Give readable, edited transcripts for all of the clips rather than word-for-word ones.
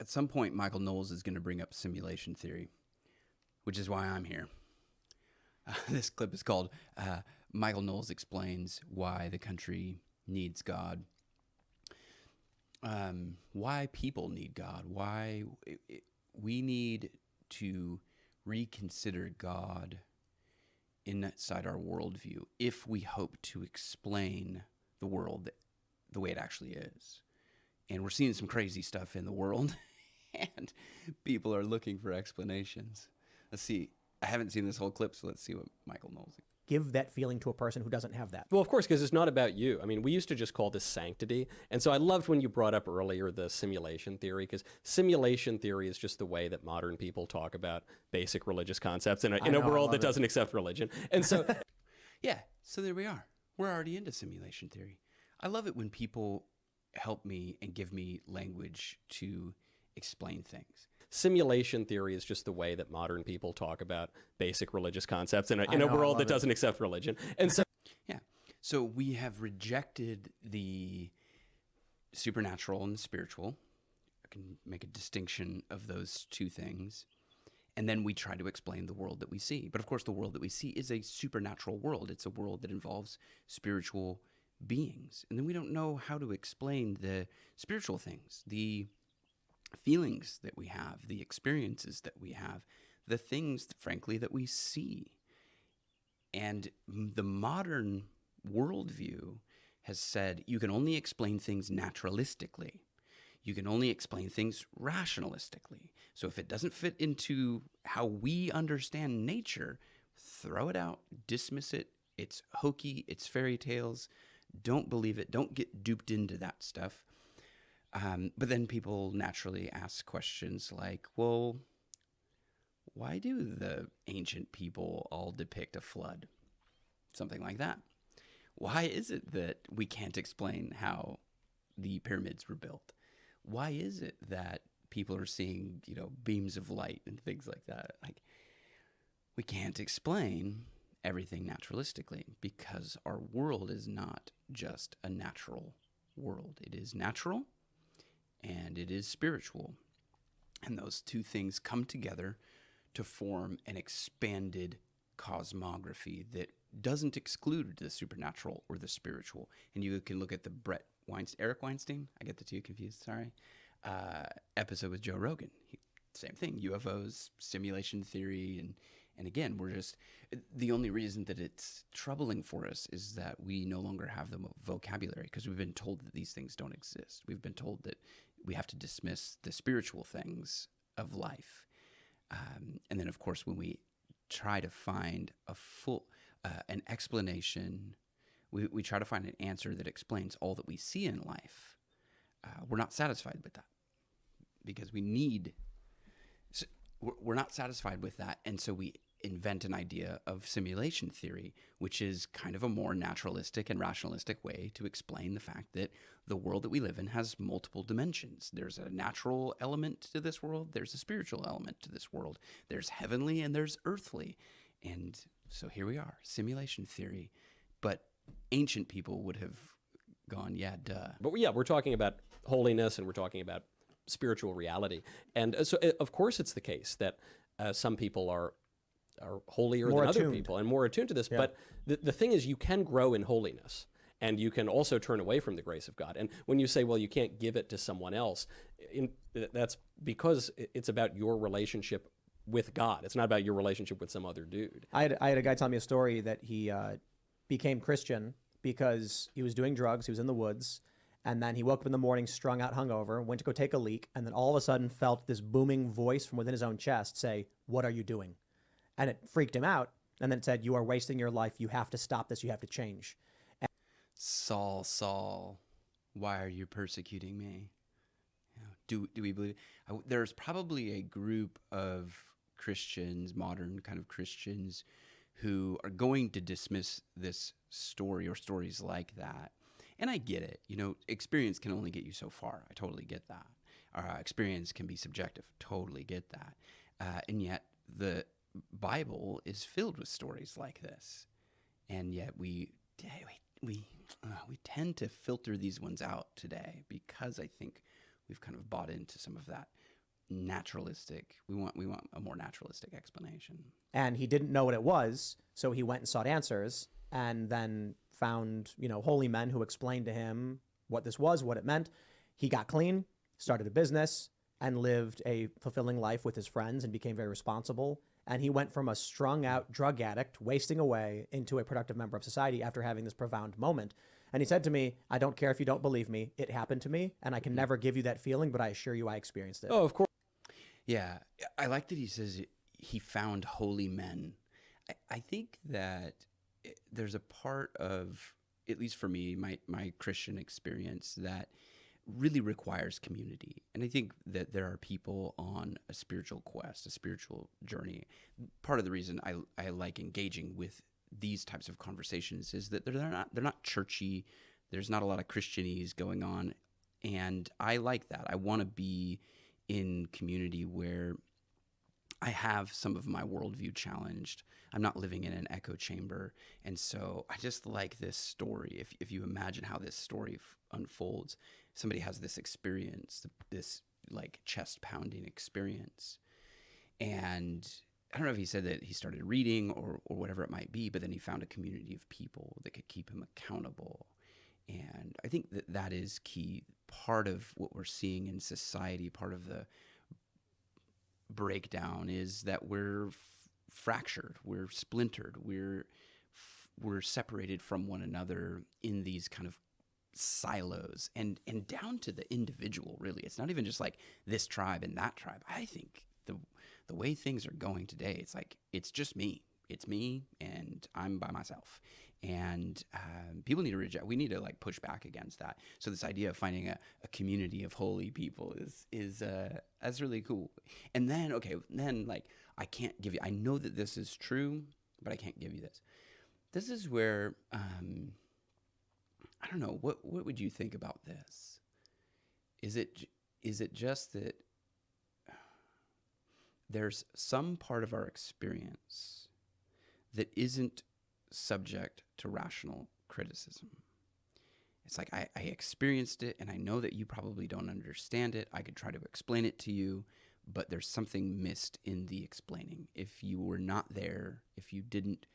At some point, Michael Knowles is going to bring up simulation theory, which is why I'm here. This clip is called Michael Knowles Explains Why the Country Needs God. Why people need God. Why we need to reconsider God inside our worldview if we hope to explain the world the way it actually is. And we're seeing some crazy stuff in the world, and people are looking for explanations. Let's see. I haven't seen this whole clip, so let's see what Michael Knowles. Give that feeling to a person who doesn't have that. Well, of course, because it's not about you. I mean, we used to just call this sanctity. And so I loved when you brought up earlier the simulation theory, because simulation theory is just the way that modern people talk about basic religious concepts in a world that doesn't accept religion. And so, yeah, so there we are. We're already into simulation theory. I love it when people help me and give me language to explain things. Simulation theory is just the way that modern people talk about basic religious concepts in a world that doesn't accept religion. And so, yeah, so we have rejected the supernatural and the spiritual. I can make a distinction of those two things. And then we try to explain the world that we see. But of course, the world that we see is a supernatural world. It's a world that involves spiritual beings. And then we don't know how to explain the spiritual things, the feelings that we have, the experiences that we have, the things, frankly, that we see. And the modern worldview has said you can only explain things naturalistically. You can only explain things rationalistically. So if it doesn't fit into how we understand nature, throw it out, dismiss it. It's hokey, it's fairy tales. Don't believe it. Don't get duped into that stuff. But then people naturally ask questions like, well, why do the ancient people all depict a flood? Something like that. Why is it that we can't explain how the pyramids were built? Why is it that people are seeing, beams of light and things like that? Like, we can't explain everything naturalistically because our world is not just a natural world. It is natural and it is spiritual. And those two things come together to form an expanded cosmography that doesn't exclude the supernatural or the spiritual. And you can look at the Eric Weinstein, I get the two confused, sorry, episode with Joe Rogan. Same thing, UFOs, simulation theory, and again, the only reason that it's troubling for us is that we no longer have the vocabulary because we've been told that these things don't exist. We've been told that we have to dismiss the spiritual things of life. And then, of course, when we try to find a full, an explanation, we try to find an answer that explains all that we see in life. We're not satisfied with that because we're not satisfied with that. And so we invent an idea of simulation theory, which is kind of a more naturalistic and rationalistic way to explain the fact that the world that we live in has multiple dimensions. There's a natural element to this world. There's a spiritual element to this world. There's heavenly and there's earthly. And so here we are, simulation theory. But ancient people would have gone, yeah, duh. But yeah, we're talking about holiness and we're talking about spiritual reality. And so, of course, it's the case that some people are holier than other people and more attuned to this. Yeah. But the thing is, you can grow in holiness and you can also turn away from the grace of God. And when you say, well, you can't give it to someone else, that's because it's about your relationship with God. It's not about your relationship with some other dude. I had a guy tell me a story that he became Christian because he was doing drugs. He was in the woods. And then he woke up in the morning, strung out, hungover, went to go take a leak, and then all of a sudden felt this booming voice from within his own chest say, "What are you doing?" And it freaked him out. And then it said, "You are wasting your life. You have to stop this. You have to change." Saul, Saul, why are you persecuting me? Do we believe? There's probably a group of Christians, modern kind of Christians, who are going to dismiss this story or stories like that. And I get it. Experience can only get you so far. I totally get that. Experience can be subjective. Totally get that. And yet the Bible is filled with stories like this. And yet we tend to filter these ones out today because I think we've kind of bought into some of that naturalistic. We want a more naturalistic explanation. And he didn't know what it was, so he went and sought answers, and then found, holy men who explained to him what this was, what it meant. He got clean, started a business, and lived a fulfilling life with his friends and became very responsible. And he went from a strung out drug addict, wasting away, into a productive member of society after having this profound moment. And he said to me, I don't care if you don't believe me. It happened to me, and I can never give you that feeling, but I assure you I experienced it. Oh, of course. Yeah. I like that he says he found holy men. I think that there's a part of, at least for me, my Christian experience that really requires community. And I think that there are people on a spiritual quest, a spiritual journey. Part of the reason I like engaging with these types of conversations is that they're not churchy. There's not a lot of Christianese going on. And I like that. I want to be in community where I have some of my worldview challenged. I'm not living in an echo chamber. And so I just like this story. If you imagine how this story unfolds, somebody has this experience, this like chest pounding experience. And I don't know if he said that he started reading or whatever it might be, but then he found a community of people that could keep him accountable. And I think that is key. Part of what we're seeing in society, part of the breakdown is that we're fractured, we're splintered, we're separated from one another in these kind of silos and down to the individual. Really, it's not even just like this tribe and that tribe. I think the way things are going today, it's like it's just me. It's me, and I'm by myself. And people need to reject. We need to like push back against that. So this idea of finding a community of holy people is that's really cool. And then like I can't give you. I know that this is true, but I can't give you this. This is where I don't know. What would you think about this? Is it just that there's some part of our experience that isn't subject to rational criticism? It's like I experienced it, and I know that you probably don't understand it. I could try to explain it to you, but there's something missed in the explaining. If you were not there, if you didn't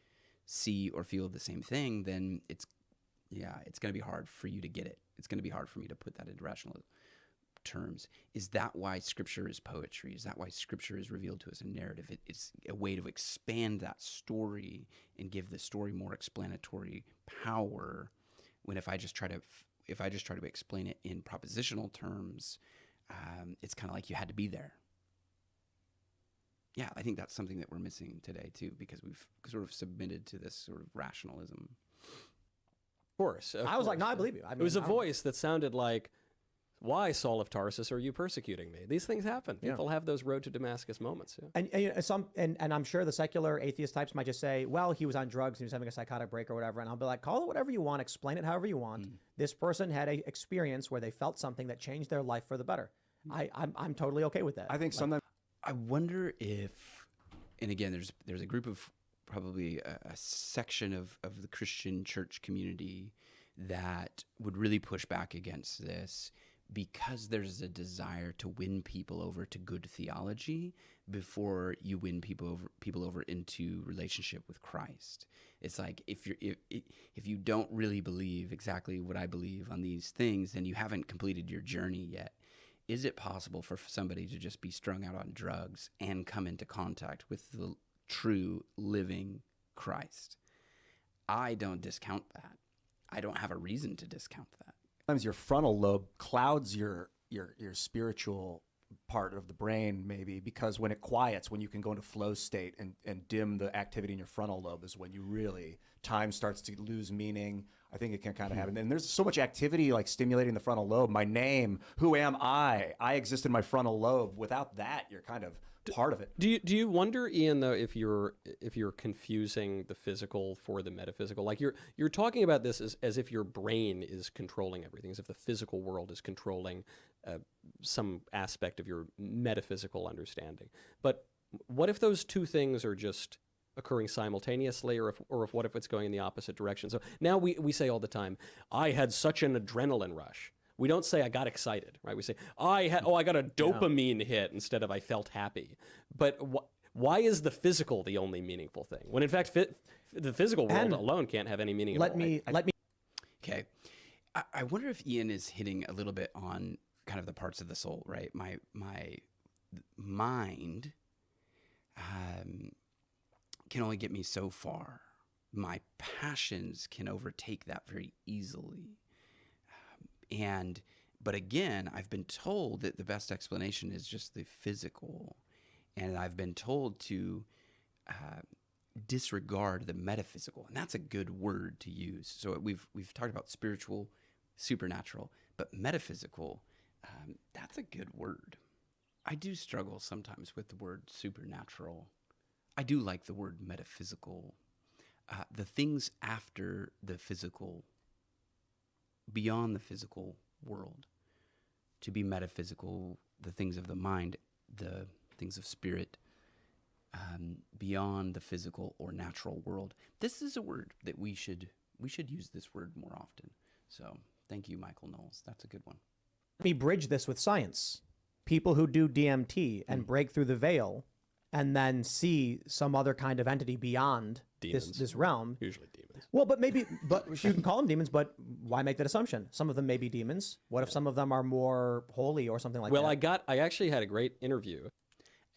see or feel the same thing, then it's going to be hard for you to get it. It's going to be hard for me to put that into rational terms. Is that why Scripture is poetry? Is that why Scripture is revealed to us in narrative? It's a way to expand that story and give the story more explanatory power. When if I just try to explain it in propositional terms, it's kind of like you had to be there. Yeah, I think that's something that we're missing today too, because we've sort of submitted to this sort of rationalism. Of course. I was like, no, I believe you. I mean, it was a voice that sounded like, why, Saul of Tarsus, are you persecuting me? These things happen. People have those road to Damascus moments. Yeah. And I'm sure the secular atheist types might just say, well, he was on drugs, he was having a psychotic break or whatever. And I'll be like, call it whatever you want, explain it however you want. This person had an experience where they felt something that changed their life for the better. I'm totally okay with that. I think sometimes I wonder if, and again, there's a group of probably a section of the Christian church community that would really push back against this, because there's a desire to win people over to good theology before you win people over into relationship with Christ. It's like if you don't really believe exactly what I believe on these things, then you haven't completed your journey yet. Is it possible for somebody to just be strung out on drugs and come into contact with the true living Christ? I don't discount that. I don't have a reason to discount that. sometimes your frontal lobe clouds your spiritual part of the brain, maybe, because when it quiets, when you can go into flow state and dim the activity in your frontal lobe, is when you really, time starts to lose meaning. I think it can kind of happen. And there's so much activity like stimulating the frontal lobe. My name, who am I? I exist in my frontal lobe. Without that, you're kind of part of it. Do you wonder, Ian, though, if you're confusing the physical for the metaphysical? Like you're talking about this as if your brain is controlling everything, as if the physical world is controlling some aspect of your metaphysical understanding. But what if those two things are just occurring simultaneously, or what if it's going in the opposite direction? So now we say all the time, I had such an adrenaline rush. We don't say I got excited, right? We say I got a dopamine hit instead of I felt happy. But why is the physical the only meaningful thing? When in fact the physical world alone can't have any meaning at all. Okay. I wonder if Ian is hitting a little bit on kind of the parts of the soul, right? My mind can only get me so far. My passions can overtake that very easily. But again, I've been told that the best explanation is just the physical. And I've been told to disregard the metaphysical. And that's a good word to use. So we've talked about spiritual, supernatural, but metaphysical, that's a good word. I do struggle sometimes with the word supernatural. I do like the word metaphysical. The things after the physical, beyond the physical world. To be metaphysical, the things of the mind, the things of spirit, beyond the physical or natural world. This is a word that we should use this word more often. So thank you, Michael Knowles. That's a good one. Let me bridge this with science. People who do DMT and break through the veil and then see some other kind of entity beyond this realm. Usually demons. Well, but you can call them demons, but why make that assumption? Some of them may be demons. What if some of them are more holy or something like that? Well, I actually had a great interview.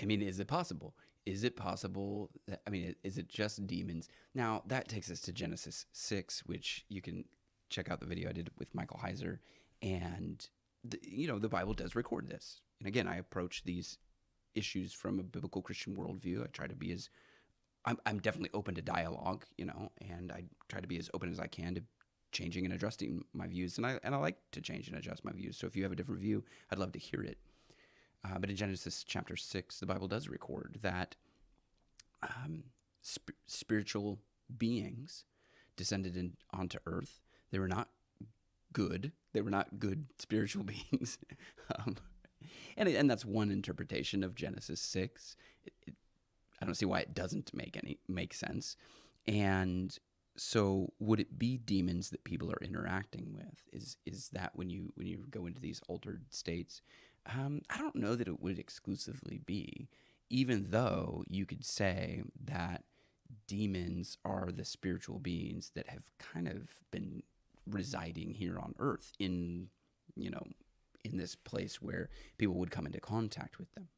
I mean, is it possible? Is it possible that, is it just demons? Now, that takes us to Genesis 6, which you can check out the video I did with Michael Heiser. And, the Bible does record this. And again, I approach these issues from a biblical Christian worldview. I try to be I'm definitely open to dialogue, and I try to be as open as I can to changing and adjusting my views. And I like to change and adjust my views. So if you have a different view, I'd love to hear it. But in Genesis chapter 6, the Bible does record that spiritual beings descended onto earth. They were not good. They were not good spiritual beings. And that's one interpretation of Genesis 6. I don't see why it doesn't make sense. And so would it be demons that people are interacting with? Is that when you go into these altered states? I don't know that it would exclusively be, even though you could say that demons are the spiritual beings that have kind of been residing here on earth in this place where people would come into contact with them.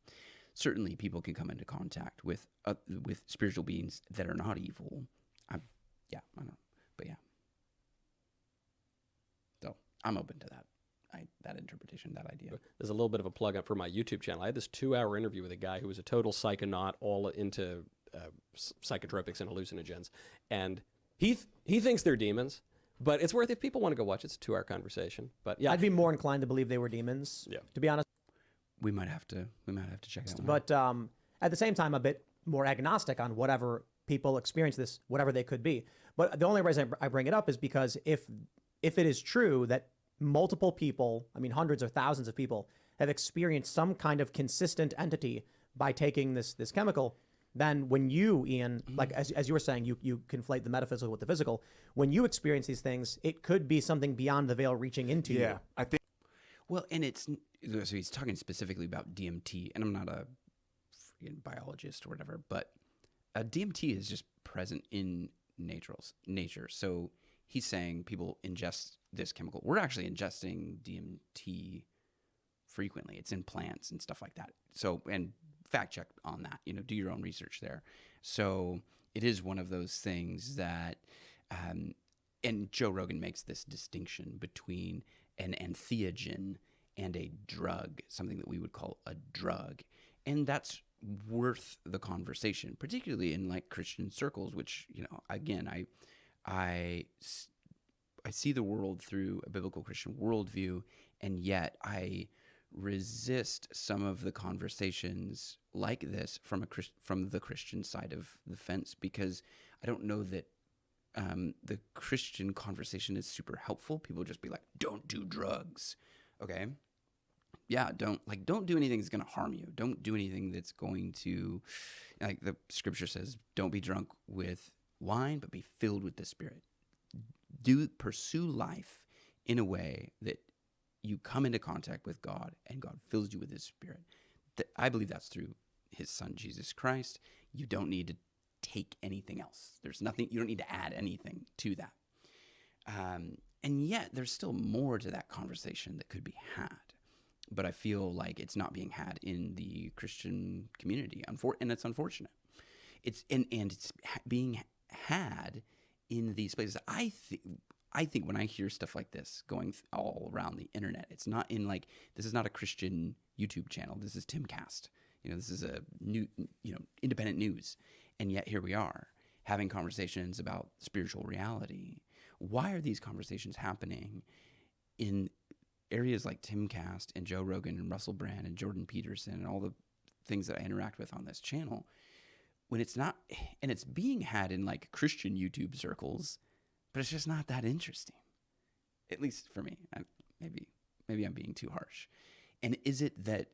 Certainly people can come into contact with spiritual beings that are not evil. I don't know. But yeah. So I'm open to that. That interpretation, that idea. There's a little bit of a plug up for my YouTube channel. I had this 2-hour interview with a guy who was a total psychonaut, all into psychotropics and hallucinogens. And he thinks they're demons, but it's worth, if people want to go watch, it's a 2-hour conversation. But yeah. I'd be more inclined to believe they were demons, to be honest. We might have to check that one out. But at the same time, a bit more agnostic on whatever people experience this, whatever they could be. But the only reason I bring it up is because if it is true that multiple people, hundreds or thousands of people, have experienced some kind of consistent entity by taking this chemical, then when you, Ian, like as you were saying, you conflate the metaphysical with the physical. When you experience these things, it could be something beyond the veil reaching into you. Yeah, I think. Well, and so he's talking specifically about DMT, and I'm not a freaking biologist or whatever, but DMT is just present in nature. So he's saying people ingest this chemical. We're actually ingesting DMT frequently. It's in plants and stuff like that. So, and fact check on that, do your own research there. So it is one of those things that, and Joe Rogan makes this distinction between an entheogen and a drug, something that we would call a drug. And that's worth the conversation, particularly in like Christian circles, which, again, I see the world through a biblical Christian worldview, and yet I resist some of the conversations like this from the Christian side of the fence, because I don't know that the Christian conversation is super helpful. People just be like, "Don't do drugs," okay? Yeah, don't do anything that's going to harm you. Don't do anything that's going to, like the scripture says, don't be drunk with wine, but be filled with the Spirit. Pursue life in a way that you come into contact with God and God fills you with his Spirit. I believe that's through his son, Jesus Christ. You don't need to take anything else. There's nothing, you don't need to add anything to that. And yet there's still more to that conversation that could be had. But I feel like it's not being had in the Christian community, and it's unfortunate. It's being had in these places. I think when I hear stuff like this going all around the internet, it's not in like, this is not a Christian YouTube channel. This is Timcast. This is a new, independent news. And yet here we are having conversations about spiritual reality. Why are these conversations happening in areas like Timcast and Joe Rogan and Russell Brand and Jordan Peterson and all the things that I interact with on this channel, when it's not, and it's being had in like Christian YouTube circles, but it's just not that interesting, at least for me. Maybe I'm being too harsh. And is it that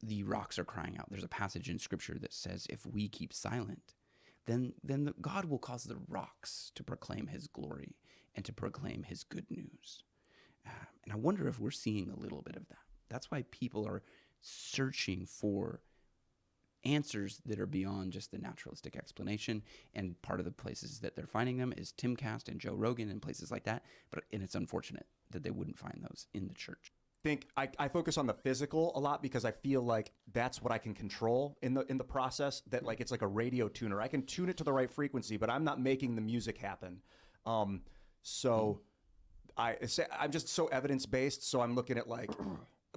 the rocks are crying out? There's a passage in Scripture that says if we keep silent, then God will cause the rocks to proclaim his glory and to proclaim his good news. And I wonder if we're seeing a little bit of that. That's why people are searching for answers that are beyond just the naturalistic explanation. And part of the places that they're finding them is Timcast and Joe Rogan and places like that. And it's unfortunate that they wouldn't find those in the church. I focus on the physical a lot because I feel like that's what I can control in the process. That like it's like a radio tuner. I can tune it to the right frequency, but I'm not making the music happen. I'm just so evidence based. So I'm looking at like,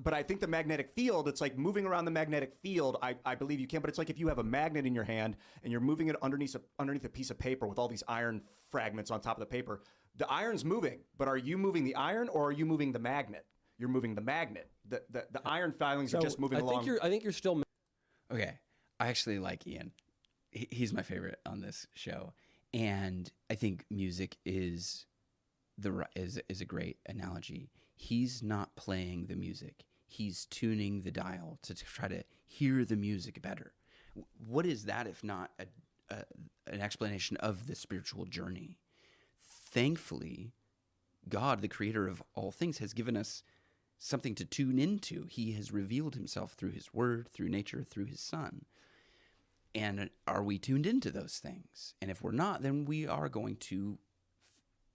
but I think the magnetic field, it's like moving around the magnetic field. I believe you can, but it's like if you have a magnet in your hand and you're moving it underneath a piece of paper with all these iron fragments on top of the paper. The iron's moving, but are you moving the iron or are you moving the magnet? You're moving the magnet. The iron filings are just moving along. I think you're still. Okay, I actually like Ian. He's my favorite on this show, and I think music is a great analogy. He's not playing the music; he's tuning the dial to try to hear the music better. What is that if not an explanation of the spiritual journey? Thankfully, God, the creator of all things, has given us something to tune into. He has revealed himself through his word, through nature, through his son. And are we tuned into those things? And if we're not, then we are going to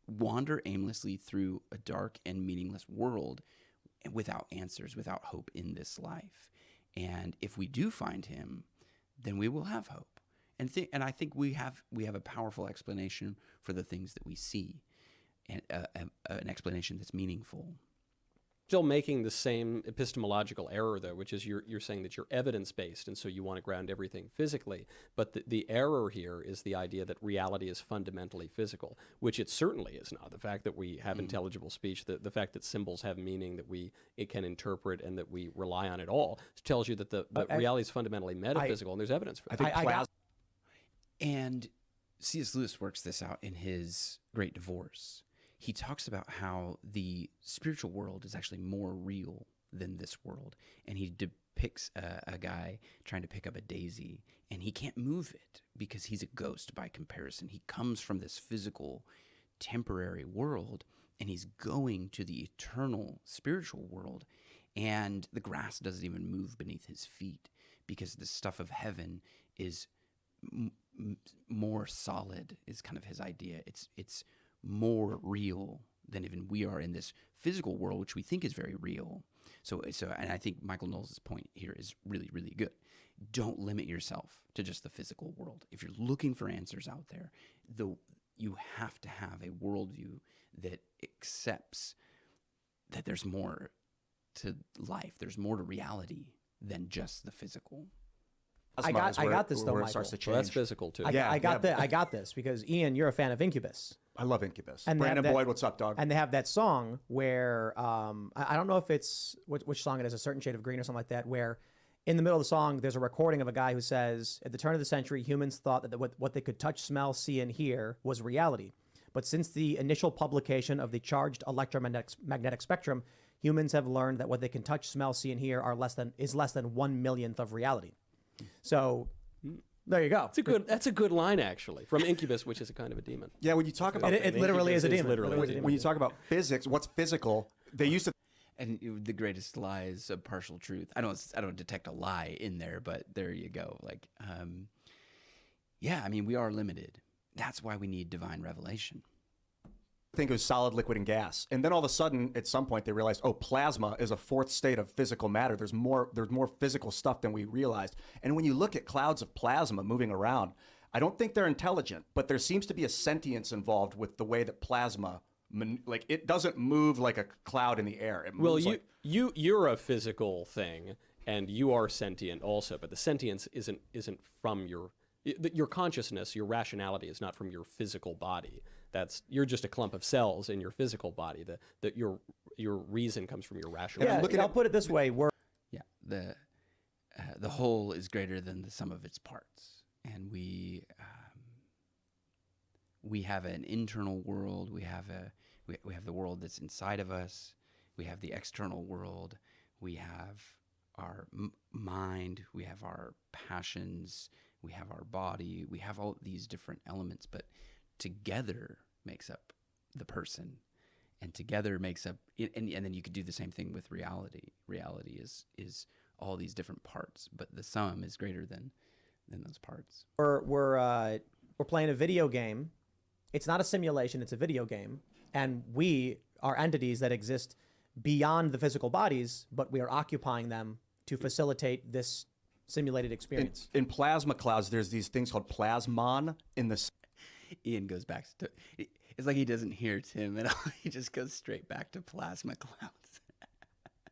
wander aimlessly through a dark and meaningless world without answers, without hope in this life. And if we do find him, then we will have hope. And I think we have a powerful explanation for the things that we see, and an explanation that's meaningful. Still making the same epistemological error, though, which is you're saying that you're evidence-based, and so you want to ground everything physically. But the error here is the idea that reality is fundamentally physical, which it certainly is not. The fact that we have intelligible speech, the fact that symbols have meaning, that it can interpret, and that we rely on it all, tells you that reality is fundamentally metaphysical, and there's evidence for that. And C.S. Lewis works this out in his Great Divorce. He talks about how the spiritual world is actually more real than this world. And he depicts a guy trying to pick up a daisy, and he can't move it because he's a ghost by comparison. He comes from this physical, temporary world, and he's going to the eternal spiritual world. And the grass doesn't even move beneath his feet because the stuff of heaven is more solid, is kind of his idea. It's more real than even we are in this physical world, which we think is very real. So, and I think Michael Knowles' point here is really, really good. Don't limit yourself to just the physical world. If you're looking for answers out there, you have to have a worldview that accepts that there's more to life, there's more to reality than just the physical. I got this though, Michael. Well, that's physical too. I got this because Ian, you're a fan of Incubus. I love Incubus. And Brandon Boyd, what's up, dog? And they have that song where I don't know if it's which song it is, A Certain Shade of Green or something like that, where in the middle of the song there's a recording of a guy who says, at the turn of the century, humans thought that what they could touch, smell, see, and hear was reality. But since the initial publication of the charged electromagnetic spectrum, humans have learned that what they can touch, smell, see, and hear is less than 1/1,000,000th of reality. So there you go. That's a good line, actually, from Incubus, which is a kind of a demon. Yeah, when you talk about it literally is a demon. When you talk about physics, what's physical? They used to. And the greatest lie is a partial truth. I don't detect a lie in there, but there you go. Like, yeah, I mean, we are limited. That's why we need divine revelation. I think it was solid, liquid, and gas. And then all of a sudden, at some point, they realized, oh, plasma is a fourth state of physical matter. There's more physical stuff than we realized. And when you look at clouds of plasma moving around, I don't think they're intelligent, but there seems to be a sentience involved with the way that plasma, like, it doesn't move like a cloud in the air. It moves you're a physical thing, and you are sentient also, but the sentience isn't from your consciousness, your rationality is not from your physical body. You're just a clump of cells in your physical body. Your reason comes from your rationality. Yeah, I'll put it this way: the whole is greater than the sum of its parts, and we have an internal world. We have the world that's inside of us. We have the external world. We have our mind. We have our passions. We have our body. We have all these different elements, but together makes up the person, and together makes up, and then you could do the same thing with reality. Reality is all these different parts, but the sum is greater than those parts. We're playing a video game. It's not a simulation, it's a video game, and we are entities that exist beyond the physical bodies, but we are occupying them to facilitate this simulated experience. In plasma clouds, there's these things called plasmon in the... Ian goes back to, it's like he doesn't hear Tim at all. He just goes straight back to plasma clouds.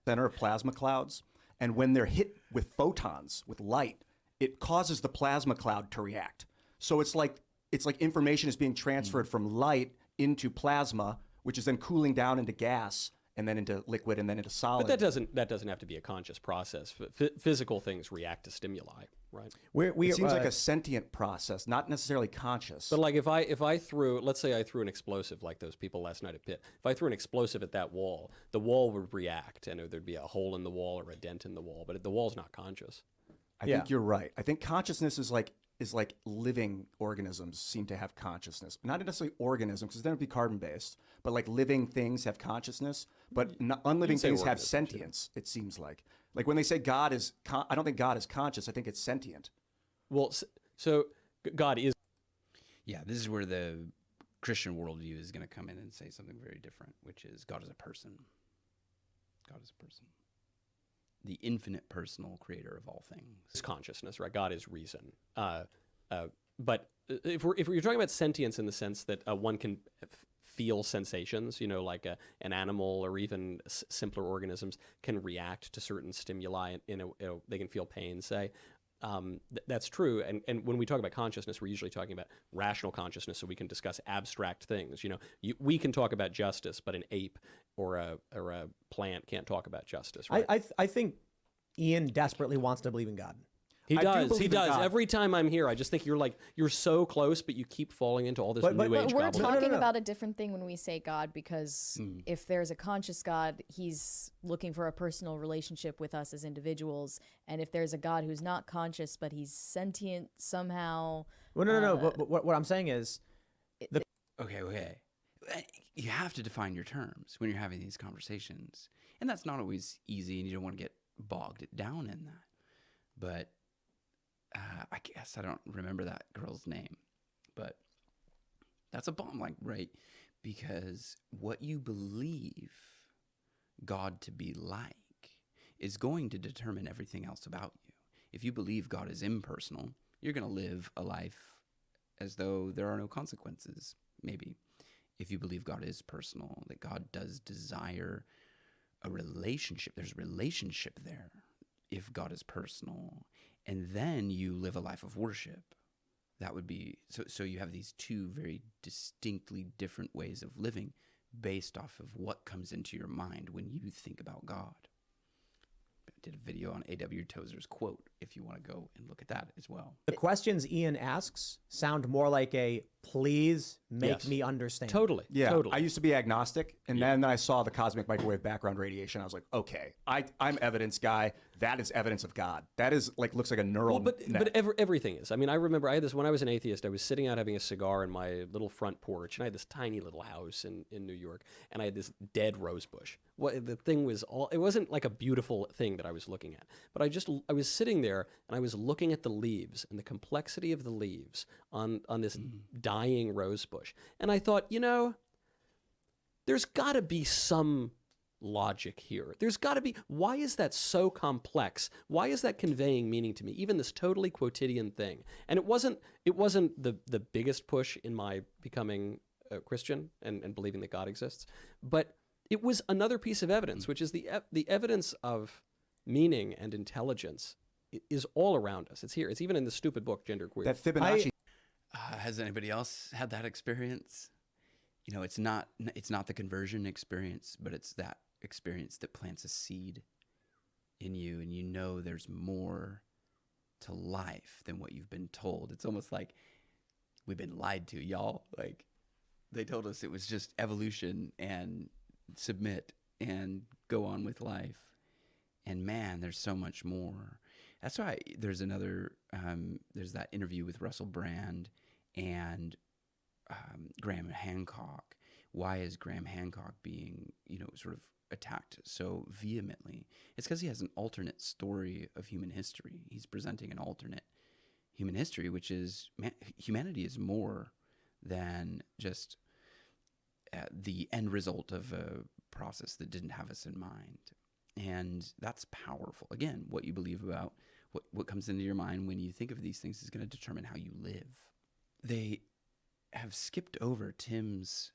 Center of plasma clouds. And when they're hit with photons, with light, it causes the plasma cloud to react. So it's like information is being transferred from light into plasma, which is then cooling down into gas, and then into liquid, and then into solid. But that doesn't have to be a conscious process. Physical things react to stimuli, right? It seems like a sentient process, not necessarily conscious. But like if I threw, let's say I threw an explosive, like those people last night at Pitt. If I threw an explosive at that wall, the wall would react, and there'd be a hole in the wall or a dent in the wall. But the wall's not conscious. I think you're right. I think consciousness is like living organisms seem to have consciousness. Not necessarily organisms, because then it'd be carbon-based, but like living things have consciousness, but unliving things have sentience, it seems like. Like when they say God is, I don't think God is conscious, I think it's sentient. Well, so God is. Yeah, this is where the Christian worldview is going to come in and say something very different, which is God is a person. God is a person. The infinite personal creator of all things. It's consciousness, right? God is reason. But if you're talking about sentience in the sense that one can feel sensations, like an animal or even simpler organisms can react to certain stimuli, they can feel pain, say. That's true. And when we talk about consciousness, we're usually talking about rational consciousness, so we can discuss abstract things. We can talk about justice, but an ape or a plant can't talk about justice, right? I think Ian desperately wants to believe in God. He does. He does. Every time I'm here, I just think you're so close, but you keep falling into all this new age we're gobbledygook. talking about a different thing when we say God, because if there's a conscious God, he's looking for a personal relationship with us as individuals. And if there's a God who's not conscious, but he's sentient somehow. Well, no. But what I'm saying is, Okay. You have to define your terms when you're having these conversations. And that's not always easy, and you don't want to get bogged down in that. But I guess I don't remember that girl's name. But that's a bomb, right? Because what you believe God to be like is going to determine everything else about you. If you believe God is impersonal, you're going to live a life as though there are no consequences, maybe. If you believe God is personal, that God does desire a relationship, there's relationship there if God is personal. And then you live a life of worship. That would be, so you have these two very distinctly different ways of living based off of what comes into your mind when you think about God. did a video on A.W. Tozer's quote if you want to go and look at that as well. The questions Ian asks sound more like a please make Yes. me understand. Totally. Yeah, Totally. I used to be agnostic, and then I saw the cosmic microwave background radiation. I was like, okay, I'm evidence guy. That is evidence of God. That is like looks like a neural Well, net. but everything is. I mean, I remember I had this when I was an atheist. I was sitting out having a cigar in my little front porch, and I had this tiny little house in New York, and I had this dead rose bush. The thing was all. It wasn't like a beautiful thing that I was looking at, but I was sitting there and I was looking at the leaves and the complexity of the leaves on this dying rose bush, and I thought, there's got to be some logic here. There's got to be. Why is that so complex? Why is that conveying meaning to me? Even this totally quotidian thing. And it wasn't the biggest push in my becoming a Christian and believing that God exists, but it was another piece of evidence, which is the evidence of meaning and intelligence is all around us. It's here. It's even in the stupid book Genderqueer. That Fibonacci. Has anybody else had that experience? It's not the conversion experience, but it's that experience that plants a seed in you, and there's more to life than what you've been told. It's almost like we've been lied to, y'all. Like they told us it was just evolution and submit and go on with life. And man, there's so much more. That's why there's there's that interview with Russell Brand and Graham Hancock. Why is Graham Hancock being, sort of attacked so vehemently? It's because he has an alternate story of human history. He's presenting an alternate human history, which is humanity is more than just the end result of a process that didn't have us in mind. And that's powerful. Again, what you believe about what comes into your mind when you think of these things is going to determine how you live. They have skipped over Tim's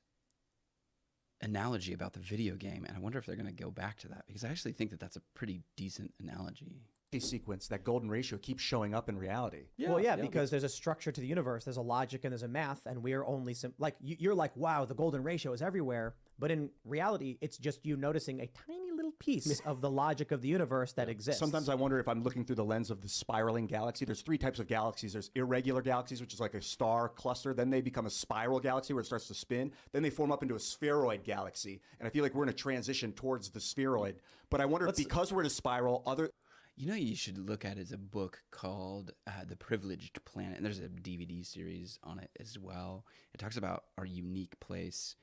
analogy about the video game, and I wonder if they're going to go back to that, because I actually think that that's a pretty decent analogy. Sequence, that golden ratio keeps showing up in reality. Because there's a structure to the universe, there's a logic and there's a math, and we're only you're like, wow, the golden ratio is everywhere, but in reality it's just you noticing a tiny little piece of the logic of the universe that exists. Sometimes I wonder if I'm looking through the lens of the spiraling galaxy. There's 3 types of galaxies. There's irregular galaxies, which is like a star cluster. Then they become a spiral galaxy where it starts to spin. Then they form up into a spheroid galaxy, and I feel like we're in a transition towards the spheroid. But I wonder if because we're in a spiral, You should look at is a book called The Privileged Planet, and there's a DVD series on it as well. It talks about our unique place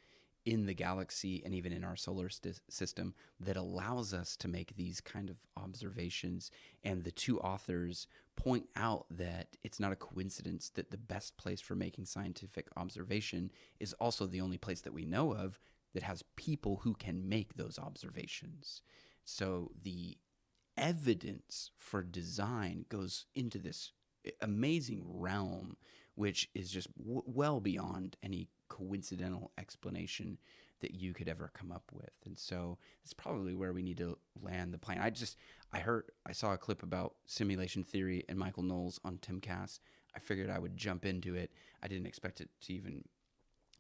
in the galaxy and even in our solar system that allows us to make these kind of observations. And the 2 authors point out that it's not a coincidence that the best place for making scientific observation is also the only place that we know of that has people who can make those observations. So the evidence for design goes into this amazing realm, which is just well beyond any coincidental explanation that you could ever come up with. And so it's probably where we need to land the plane. I saw a clip about simulation theory and Michael Knowles on Timcast. I figured I would jump into it. I didn't expect it to even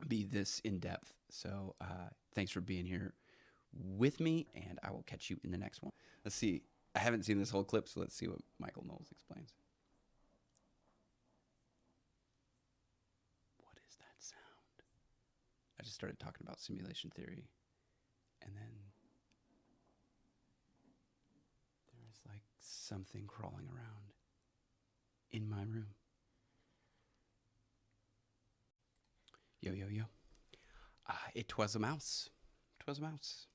be this in depth. So thanks for being here with me, and I will catch you in the next one. Let's see. I haven't seen this whole clip, so let's see what Michael Knowles explains. What is that sound? I just started talking about simulation theory, and then there is like something crawling around in my room. Yo, yo, yo. It was a mouse. 'Twas a mouse.